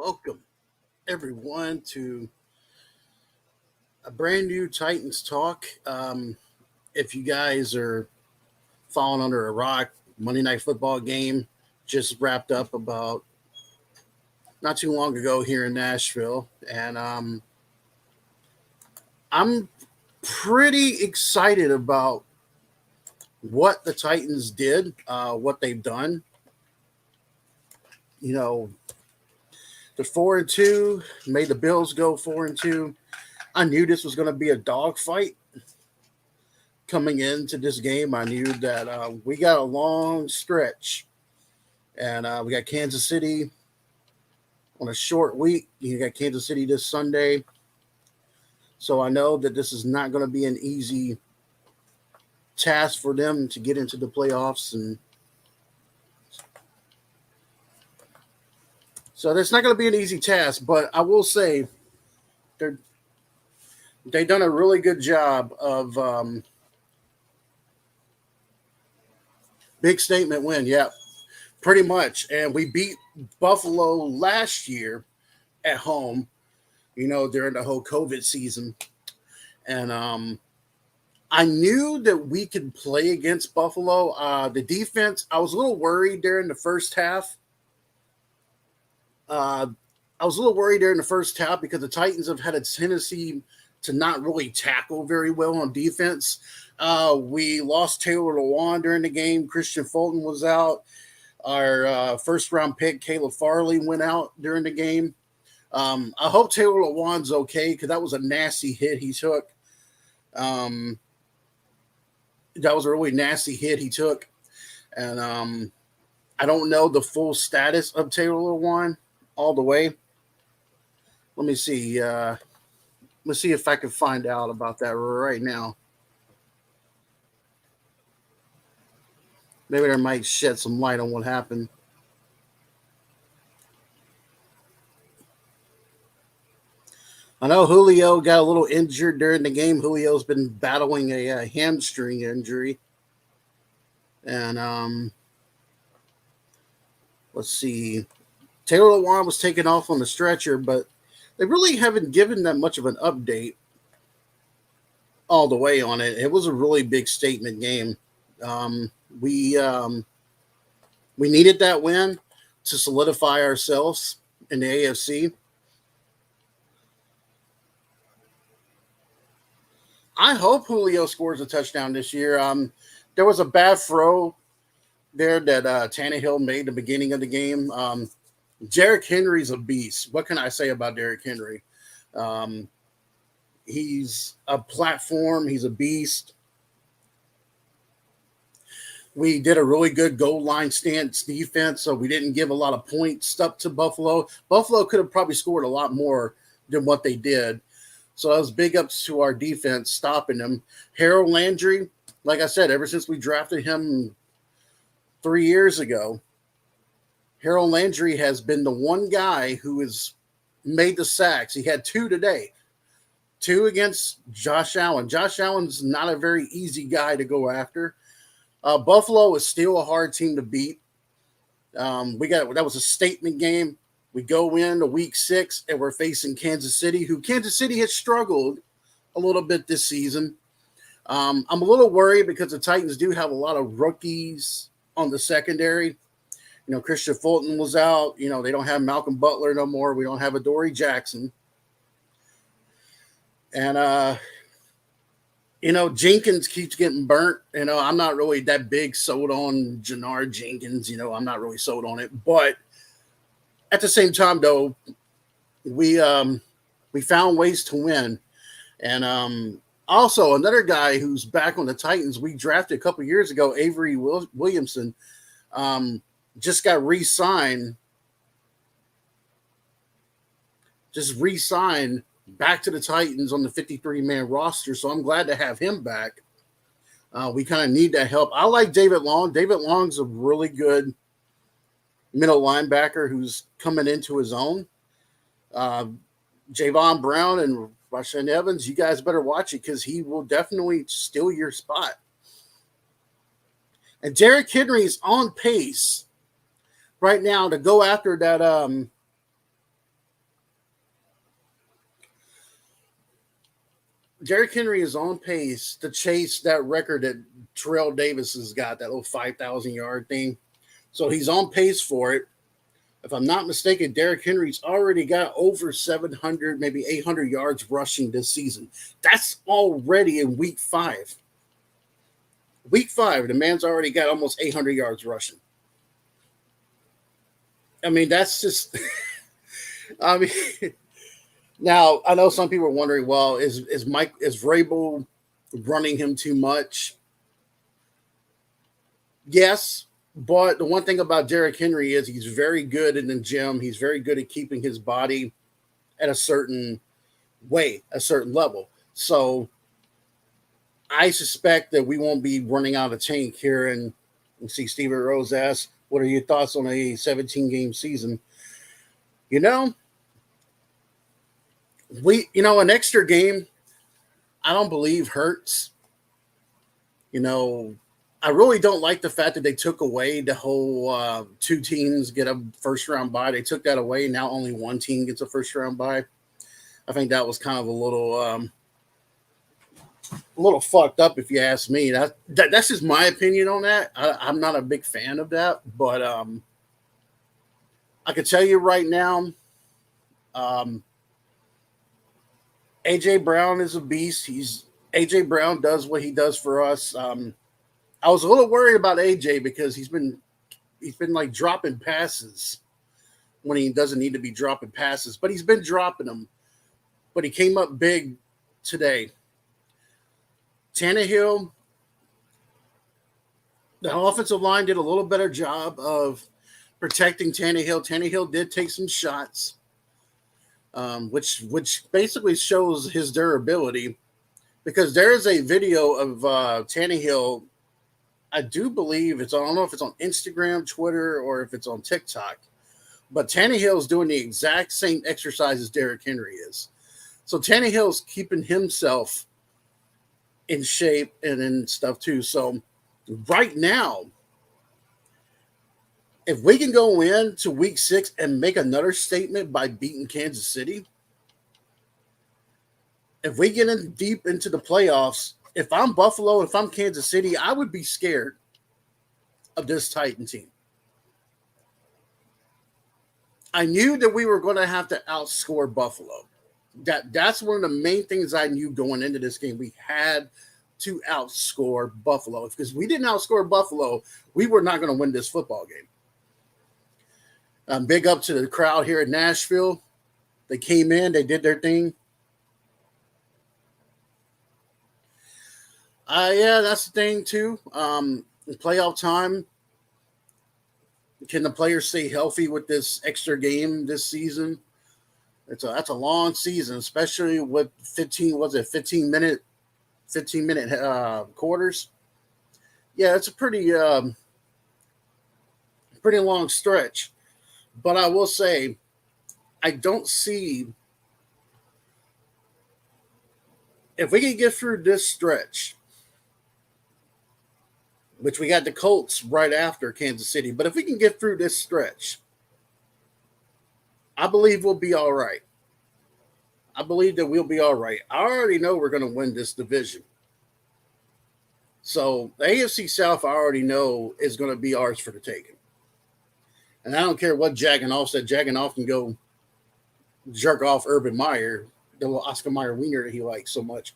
Welcome, everyone, to a brand new Titans talk. If you guys are falling under a rock, Monday Night Football game just wrapped up about not too long ago here in Nashville, and I'm pretty excited about what the Titans did, what they've done. You know, the 4-2 made the Bills go 4-2. I knew this was going to be a dogfight coming into this game. I knew that we got a long stretch, and we got Kansas City on a short week. You got Kansas City this Sunday, so I know that this is not going to be an easy task for them to get into the playoffs, and so that's not going to be an easy task. But I will say they've done a really good job of big statement win. Yeah, pretty much. And we beat Buffalo last year at home, during the whole COVID season. And I knew that we could play against Buffalo. The defense, I was a little worried during the first half. Because the Titans have had a tendency to not really tackle very well on defense. We lost Taylor Lewan during the game. Christian Fulton was out. Our first-round pick, Caleb Farley, went out during the game. I hope Taylor Lewan's okay because that was a nasty hit he took. That was a really nasty hit he took. And I don't know the full status of Taylor Lewan all the way. Let me see. Let's see if I can find out about that right now. Maybe that might shed some light on what happened. I know Julio got a little injured during the game. Julio's been battling a hamstring injury. And let's see. Taylor Lewan was taken off on the stretcher, but they really haven't given that much of an update all the way on it. It was a really big statement game. We needed that win to solidify ourselves in the AFC. I hope Julio scores a touchdown this year. There was a bad throw there that Tannehill made at the beginning of the game. Jerick Henry's a beast. What can I say about Derrick Henry? He's a platform. He's a beast. We did a really good goal line stance defense, so we didn't give a lot of points up to Buffalo. Buffalo could have probably scored a lot more than what they did. So that was big ups to our defense stopping them. Harold Landry, like I said, ever since we drafted him 3 years ago, Harold Landry has been the one guy who has made the sacks. He had 2 today, 2 against Josh Allen. Josh Allen's not a very easy guy to go after. Buffalo is still a hard team to beat. That was a statement game. We go into week 6 and we're facing Kansas City, who Kansas City has struggled a little bit this season. I'm a little worried because the Titans do have a lot of rookies on the secondary. Christian Fulton was out. They don't have Malcolm Butler no more. We don't have Adoree Jackson. And, Jenkins keeps getting burnt. I'm not really that big sold on Jannard Jenkins. I'm not really sold on it. But at the same time, though, we found ways to win. And also another guy who's back on the Titans, we drafted a couple years ago, Avery Williamson, just got re-signed back to the Titans on the 53-man roster. So I'm glad to have him back. We kind of need that help. I like David Long. David Long's a really good middle linebacker who's coming into his own. Javon Brown and Rashaan Evans, you guys better watch it because he will definitely steal your spot. And Jerick Henry is on pace right now to go after that Derrick Henry is on pace to chase that record that Terrell Davis has got, that little 5,000 yard thing. So he's on pace for it. If I'm not mistaken, Derrick Henry's already got over 700, maybe 800 yards rushing this season. That's already in week 5. Week 5, the man's already got almost 800 yards rushing. I mean, that's just. I mean, now I know some people are wondering, well, is Vrabel running him too much? Yes, but the one thing about Jerick Henry is he's very good in the gym. He's very good at keeping his body at a certain way, a certain level. So I suspect that we won't be running out of tank here. And see, Steven Rose asks, what are your thoughts on a 17-game season? An extra game, I don't believe hurts. I really don't like the fact that they took away the whole 2 teams get a first-round bye. They took that away. Now only 1 team gets a first-round bye. I think that was kind of a little fucked up, if you ask me. That's just my opinion on that. I'm not a big fan of that, but I can tell you right now, AJ Brown is a beast. AJ Brown does what he does for us. I was a little worried about AJ because he's been like dropping passes when he doesn't need to be dropping passes, but he's been dropping them. But he came up big today. Tannehill, the offensive line did a little better job of protecting Tannehill. Tannehill did take some shots, which basically shows his durability, because there is a video of Tannehill. I do believe I don't know if it's on Instagram, Twitter, or if it's on TikTok, but Tannehill's doing the exact same exercises Derrick Henry is. So Tannehill's keeping himself in shape and stuff too. So right now, if we can go into week 6 and make another statement by beating Kansas City, if we get in deep into the playoffs, if I'm Buffalo, if I'm Kansas City, I would be scared of this Titan team. I knew that we were going to have to outscore Buffalo. That's one of the main things I knew going into this game. We had to outscore Buffalo. Because we didn't outscore Buffalo, we were not going to win this football game. Big up to the crowd here in Nashville. They came in, they did their thing. Yeah, that's the thing too. In playoff time, can the players stay healthy with this extra game this season? That's a long season, especially with 15 minute quarters. Yeah, it's a pretty long stretch. But I will say, I don't see, if we can get through this stretch, which we got the Colts right after Kansas City, but if we can get through this stretch, I believe we'll be all right. I believe that we'll be all right. I already know we're going to win this division. So the AFC South, I already know, is going to be ours for the taking. And I don't care what Jagganoff said. Jagganoff can go jerk off Urban Meyer, the little Oscar Mayer wiener that he likes so much.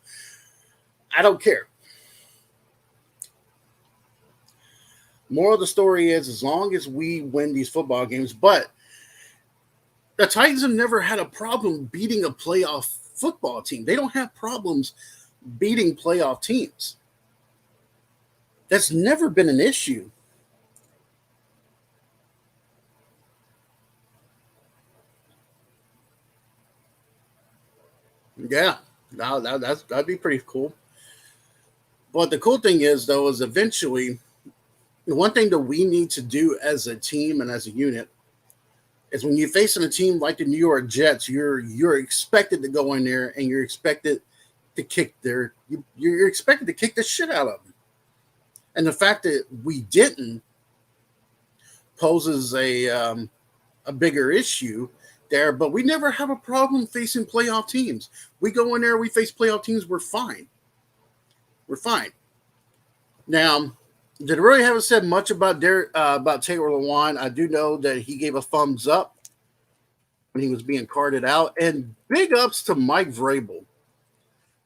I don't care. Moral of the story is, as long as we win these football games, but the Titans have never had a problem beating a playoff football team. They don't have problems beating playoff teams. That's never been an issue. Yeah, that'd be pretty cool. But the cool thing is, though, is eventually, the one thing that we need to do as a team and as a unit is, when you're facing a team like the New York Jets, you're expected to go in there and you're expected to kick you're expected to kick the shit out of them. And the fact that we didn't poses a bigger issue, there, but we never have a problem facing playoff teams. We go in there, we face playoff teams, we're fine. We're fine. Now, did really haven't said much about about Taylor Lewan. I do know that he gave a thumbs up when he was being carted out, and big ups to Mike Vrabel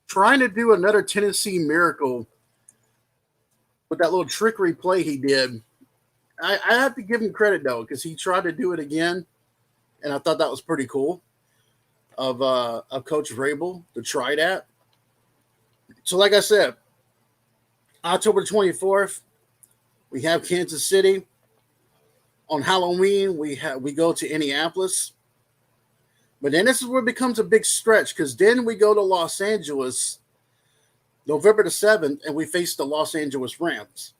trying to do another Tennessee miracle with that little trickery play he did. I have to give him credit though, because he tried to do it again, and I thought that was pretty cool of Coach Vrabel to try that. So, like I said, October 24th, we have Kansas City. On Halloween, we go to Indianapolis. But then this is where it becomes a big stretch, because then we go to Los Angeles November the 7th, and we face the Los Angeles Rams.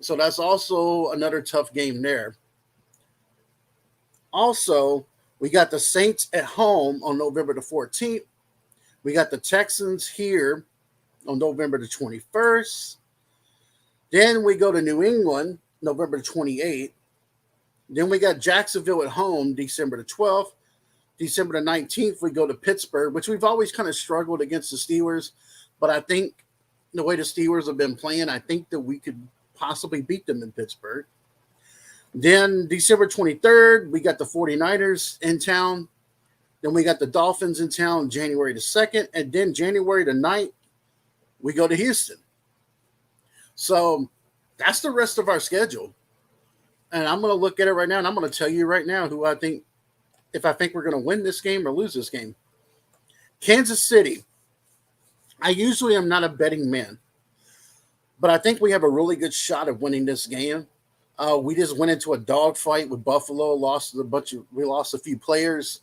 So that's also another tough game there. Also, we got the Saints at home on November the 14th. We got the Texans here on November the 21st. Then we go to New England November the 28th. Then we got Jacksonville at home December the 12th. December the 19th, we go to Pittsburgh, which we've always kind of struggled against the Steelers. But I think the way the Steelers have been playing, I think that we could possibly beat them in Pittsburgh. Then December 23rd, we got the 49ers in town. Then we got the Dolphins in town January the 2nd. And then January the 9th, we go to Houston. So that's the rest of our schedule. And I'm going to look at it right now, and I'm going to tell you right now who I think, if I think we're going to win this game or lose this game. Kansas City. I usually am not a betting man, but I think we have a really good shot of winning this game. We just went into a dogfight with Buffalo, we lost a few players.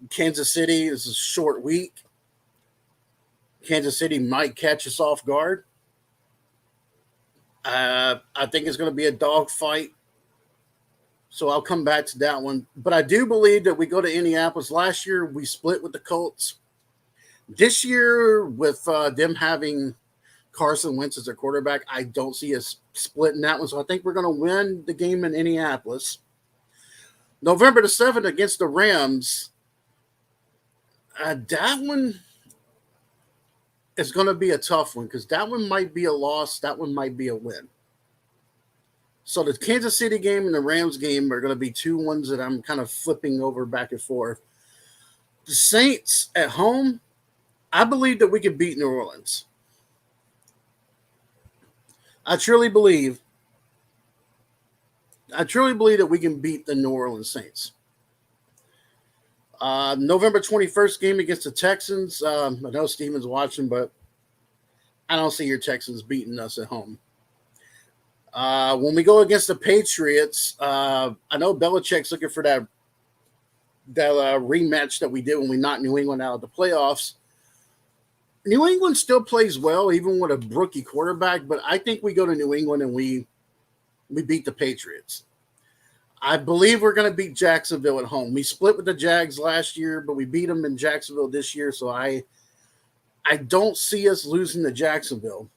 Kansas City is a short week. Kansas City might catch us off guard. I think it's going to be a dogfight. So I'll come back to that one. But I do believe that we go to Indianapolis. Last year, we split with the Colts. This year, with them having Carson Wentz as their quarterback, I don't see us splitting that one. So I think we're going to win the game in Indianapolis. November the 7th against the Rams. That one is going to be a tough one, because that one might be a loss. That one might be a win. So the Kansas City game and the Rams game are going to be two ones that I'm kind of flipping over back and forth. The Saints at home, I believe that we can beat New Orleans. I truly believe that we can beat the New Orleans Saints. November 21st game against the Texans. I know Steven's watching, but I don't see your Texans beating us at home. When we go against the Patriots, I know Belichick's looking for that rematch that we did when we knocked New England out of the playoffs. New England still plays well, even with a rookie quarterback, but I think we go to New England and we beat the Patriots. I believe we're going to beat Jacksonville at home. We split with the Jags last year, but we beat them in Jacksonville this year, so I don't see us losing to Jacksonville.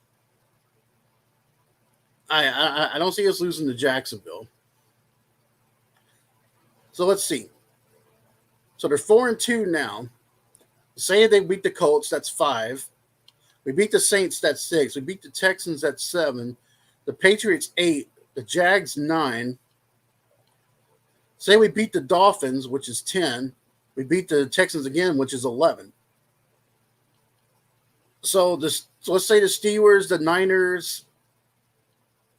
I don't see us losing to Jacksonville. So let's see. So they're 4-2 now. Say they beat the Colts, that's 5. We beat the Saints, that's 6. We beat the Texans, that's 7. The Patriots, 8. The Jags, 9. Say we beat the Dolphins, which is 10. We beat the Texans again, which is 11. So let's say the Steelers, the Niners,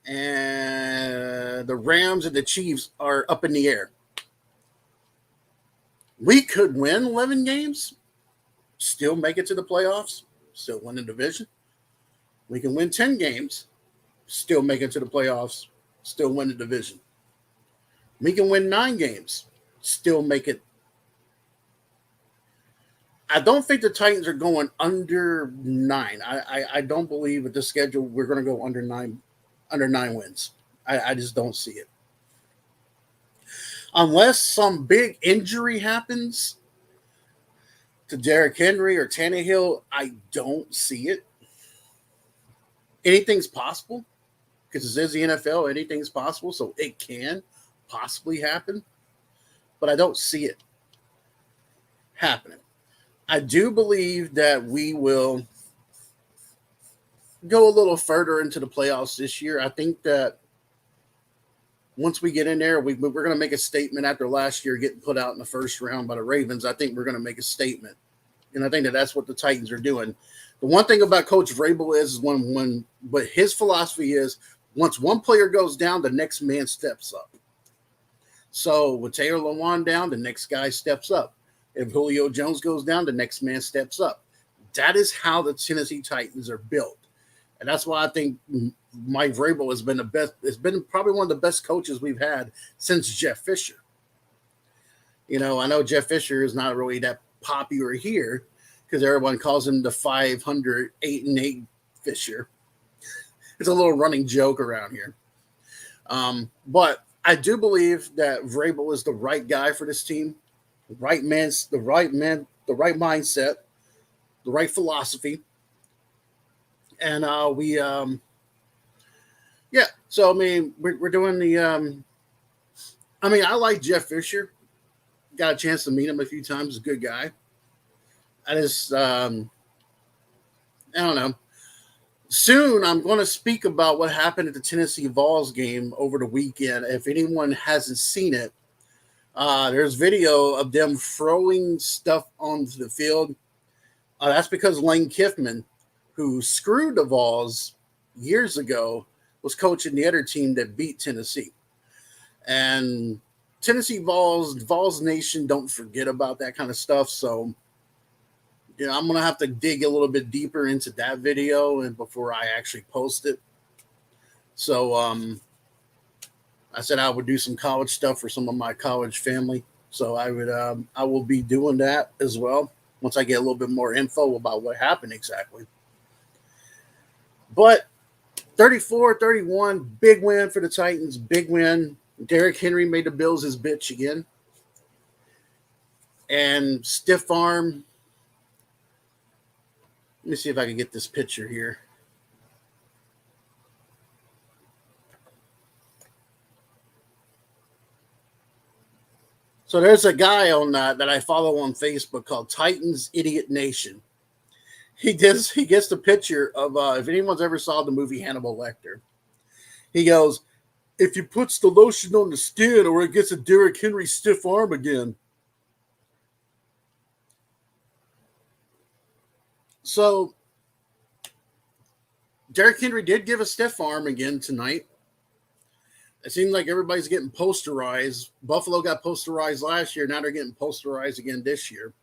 and the Rams and the Chiefs are up in the air. We could win 11 games, still make it to the playoffs, still win the division. We can win 10 games, still make it to the playoffs, still win the division. We can win 9 games, still make it. I don't think the Titans are going under 9. I don't believe with the schedule we're going to go under 9 wins. I just don't see it. Unless some big injury happens to Jerick Henry or Tannehill, I don't see it. Anything's possible because this is the NFL. Anything's possible, so it can possibly happen. but I don't see it happening. I do believe that we will go a little further into the playoffs this year. I think that once we get in there, we're going to make a statement after last year getting put out in the first round by the Ravens. I think we're going to make a statement. And I think that that's what the Titans are doing. The one thing about Coach Vrabel is but his philosophy is once one player goes down, the next man steps up. So with Taylor Lewan down, the next guy steps up. If Julio Jones goes down, the next man steps up. That is how the Tennessee Titans are built. And that's why I think Mike Vrabel has been the best. It's been probably one of the best coaches we've had since Jeff Fisher. You know, I know Jeff Fisher is not really that popular here because everyone calls him the 500 8-8 Fisher. It's a little running joke around here. But I do believe that Vrabel is the right guy for this team. The right mindset, the right philosophy. And so I mean, we're doing the. I like Jeff Fisher. Got a chance to meet him a few times. He's a good guy. I just, I don't know. Soon, I'm going to speak about what happened at the Tennessee Vols game over the weekend. If anyone hasn't seen it, there's video of them throwing stuff onto the field. That's because Lane Kiffman, who screwed the Vols years ago, was coaching the other team that beat Tennessee. And Tennessee Vols Nation don't forget about that kind of stuff. So, I'm going to have to dig a little bit deeper into that video and before I actually post it. So, I said I would do some college stuff for some of my college family. So I will be doing that as well once I get a little bit more info about what happened exactly. But 34-31, big win for the Titans, big win. Derrick Henry made the Bills his bitch again. And stiff arm. Let me see if I can get this picture here. So there's a guy on that I follow on Facebook called Titans Idiot Nation. He gets the picture of if anyone's ever saw the movie Hannibal Lecter. He goes, if you puts the lotion on the skin or it gets a Derrick Henry stiff arm again. So Derrick Henry did give a stiff arm again tonight. It seems like everybody's getting posterized. Buffalo got posterized last year. Now they're getting posterized again this year.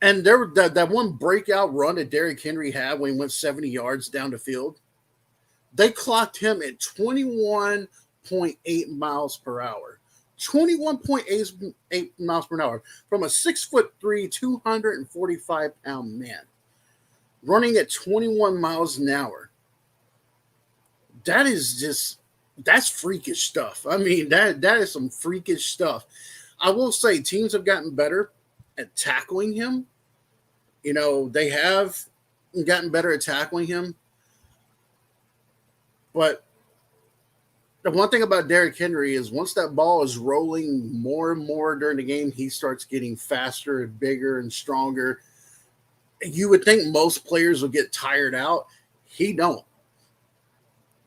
And there that one breakout run that Derrick Henry had when he went 70 yards down the field, they clocked him at 21.8 miles per hour. 21.8 miles per hour from a 6'3", 245-pound man running at 21 miles an hour. That's freakish stuff. I mean, that is some freakish stuff. I will say teams have gotten better at tackling him. They have gotten better at tackling him. But the one thing about Derrick Henry is once that ball is rolling more and more during the game, he starts getting faster and bigger and stronger. You would think most players would get tired out. He don't.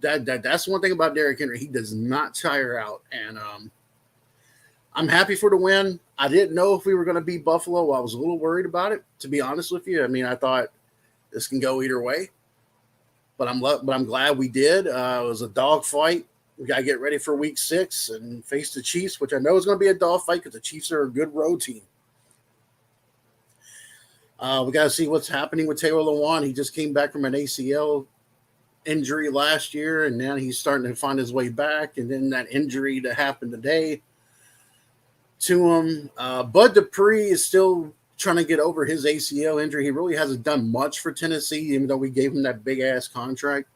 That's one thing about Derrick Henry. He does not tire out. And I'm happy for the win. I didn't know if we were going to beat Buffalo. I was a little worried about it, to be honest with you. I mean, I thought this can go either way. But I'm glad we did. It was a dog fight. We got to get ready for week 6 and face the Chiefs, which I know is going to be a dog fight because the Chiefs are a good road team. We got to see what's happening with Taylor Lewan. He just came back from an ACL injury last year, and now he's starting to find his way back. And then that injury that happened today to him. Bud Dupree is still trying to get over his ACL injury. He really hasn't done much for Tennessee, even though we gave him that big-ass contract.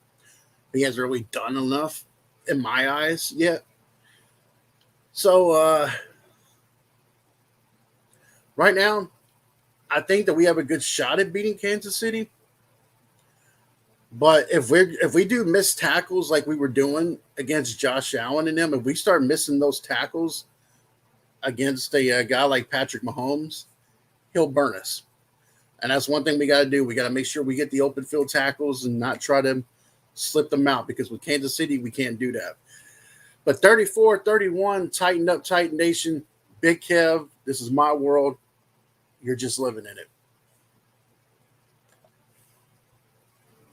He hasn't really done enough, in my eyes, yet. So, right now, I think that we have a good shot at beating Kansas City. But if we do miss tackles like we were doing against Josh Allen and them, if we start missing those tackles against a guy like Patrick Mahomes, he'll burn us. And that's one thing we got to do. We got to make sure we get the open field tackles and not try to slip them out, because with Kansas City, we can't do that. But 34-31, tighten up, Titan Nation. Big Kev, this is my world. You're just living in it.